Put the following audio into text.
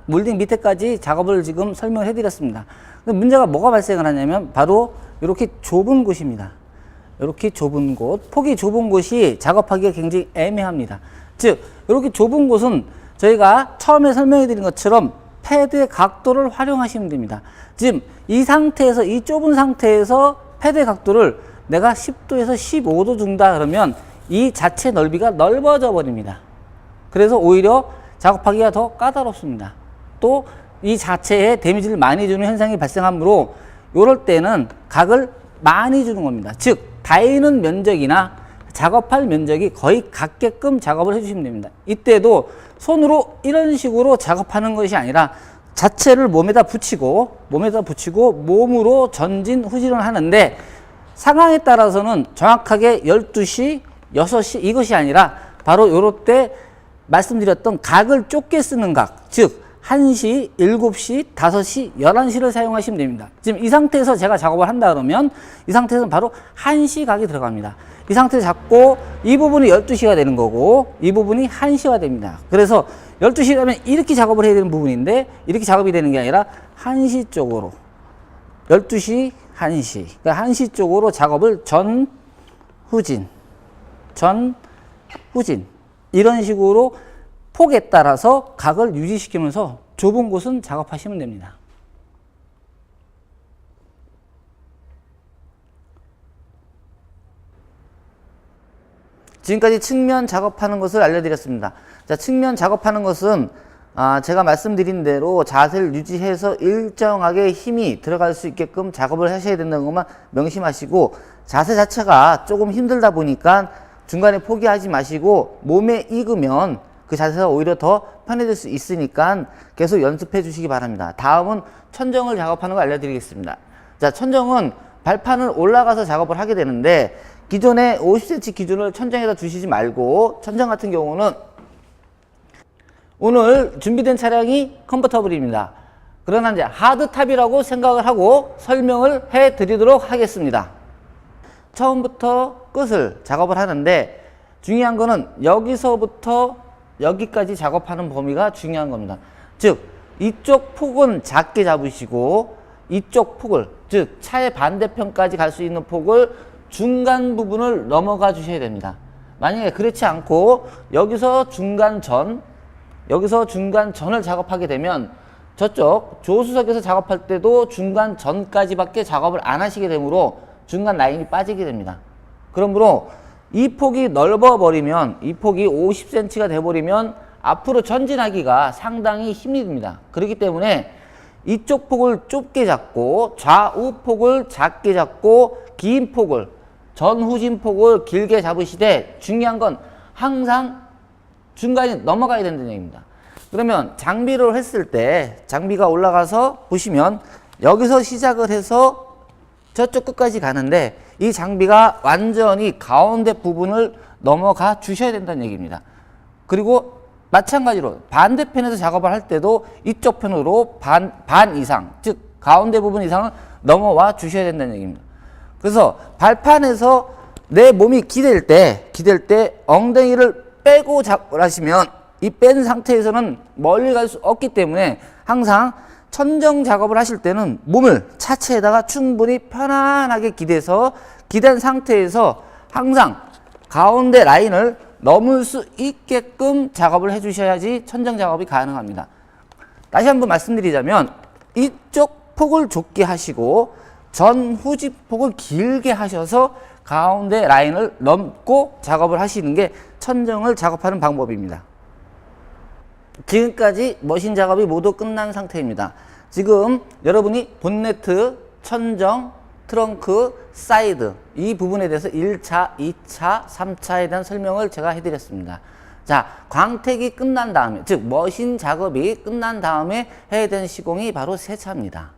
몰딩 밑에까지 작업을 지금 설명을 해드렸습니다. 근데 문제가 뭐가 발생을 하냐면 바로 이렇게 좁은 곳입니다. 이렇게 좁은 곳, 폭이 좁은 곳이 작업하기가 굉장히 애매합니다. 즉 이렇게 좁은 곳은 저희가 처음에 설명해 드린 것처럼 패드의 각도를 활용하시면 됩니다. 지금 이 상태에서, 이 좁은 상태에서 패드의 각도를 내가 10도에서 15도 준다 그러면 이 자체 넓이가 넓어져 버립니다. 그래서 오히려 작업하기가 더 까다롭습니다. 또 이 자체에 데미지를 많이 주는 현상이 발생하므로 이럴 때는 각을 많이 주는 겁니다. 즉 닿이는 면적이나 작업할 면적이 거의 같게끔 작업을 해주시면 됩니다. 이때도 손으로 이런 식으로 작업하는 것이 아니라 자체를 몸에다 붙이고 몸으로 전진 후진을 하는데, 상황에 따라서는 정확하게 12시, 6시 이것이 아니라 바로 요럴 때 말씀드렸던 각을 좁게 쓰는 각, 즉 1시, 7시, 5시, 11시를 사용하시면 됩니다. 지금 이 상태에서 제가 작업을 한다 그러면 이 상태에서는 바로 1시 각이 들어갑니다. 이 상태에서 잡고 이 부분이 12시가 되는 거고 이 부분이 1시가 됩니다. 그래서 12시라면 이렇게 작업을 해야 되는 부분인데 이렇게 작업이 되는 게 아니라 1시 쪽으로 12시, 1시, 그러니까 1시 쪽으로 작업을 전, 후진 이런 식으로 폭에 따라서 각을 유지시키면서 좁은 곳은 작업하시면 됩니다. 지금까지 측면 작업하는 것을 알려드렸습니다. 자, 측면 작업하는 것은 제가 말씀드린 대로 자세를 유지해서 일정하게 힘이 들어갈 수 있게끔 작업을 하셔야 된다는 것만 명심하시고, 자세 자체가 조금 힘들다 보니까 중간에 포기하지 마시고 몸에 익으면 그 자세가 오히려 더 편해질 수 있으니까 계속 연습해 주시기 바랍니다. 다음은 천정을 작업하는 거 알려드리겠습니다. 자, 천정은 발판을 올라가서 작업을 하게 되는데 기존에 50cm 기준을 천정에다 두시지 말고, 천정 같은 경우는 오늘 준비된 차량이 컨버터블입니다. 그러나 이제 하드탑이라고 생각을 하고 설명을 해 드리도록 하겠습니다. 처음부터 끝을 작업을 하는데 중요한 거는 여기서부터 여기까지 작업하는 범위가 중요한 겁니다. 즉 이쪽 폭은 작게 잡으시고 이쪽 폭을, 즉 차의 반대편까지 갈 수 있는 폭을 중간 부분을 넘어가 주셔야 됩니다. 만약에 그렇지 않고 여기서 중간전을 작업하게 되면 저쪽 조수석에서 작업할 때도 중간전까지밖에 작업을 안 하시게 되므로 중간 라인이 빠지게 됩니다. 그러므로 이 폭이 넓어버리면, 이 폭이 50cm가 돼버리면 앞으로 전진하기가 상당히 힘이 듭니다. 그렇기 때문에 이쪽 폭을 좁게 잡고 좌우 폭을 작게 잡고 긴 폭을, 전후진 폭을 길게 잡으시되, 중요한 건 항상 중간이 넘어가야 된다는 얘기입니다. 그러면 장비를 했을 때 장비가 올라가서 보시면 여기서 시작을 해서 저쪽 끝까지 가는데 이 장비가 완전히 가운데 부분을 넘어가 주셔야 된다는 얘기입니다. 그리고 마찬가지로 반대편에서 작업을 할 때도 이쪽 편으로 반 이상, 즉 가운데 부분 이상은 넘어와 주셔야 된다는 얘기입니다. 그래서 발판에서 내 몸이 기댈 때 엉덩이를 빼고 작업을 하시면 이 뺀 상태에서는 멀리 갈 수 없기 때문에 항상 천정 작업을 하실 때는 몸을 차체에다가 충분히 편안하게 기댄 상태에서 항상 가운데 라인을 넘을 수 있게끔 작업을 해 주셔야지 천정 작업이 가능합니다. 다시 한번 말씀드리자면 이쪽 폭을 좁게 하시고 전후지 폭을 길게 하셔서 가운데 라인을 넘고 작업을 하시는 게 천정을 작업하는 방법입니다. 지금까지 머신 작업이 모두 끝난 상태입니다. 지금 여러분이 본네트, 천정, 트렁크, 사이드 이 부분에 대해서 1차, 2차, 3차에 대한 설명을 제가 해드렸습니다. 자, 광택이 끝난 다음에, 즉 머신 작업이 끝난 다음에 해야 되는 시공이 바로 세차입니다.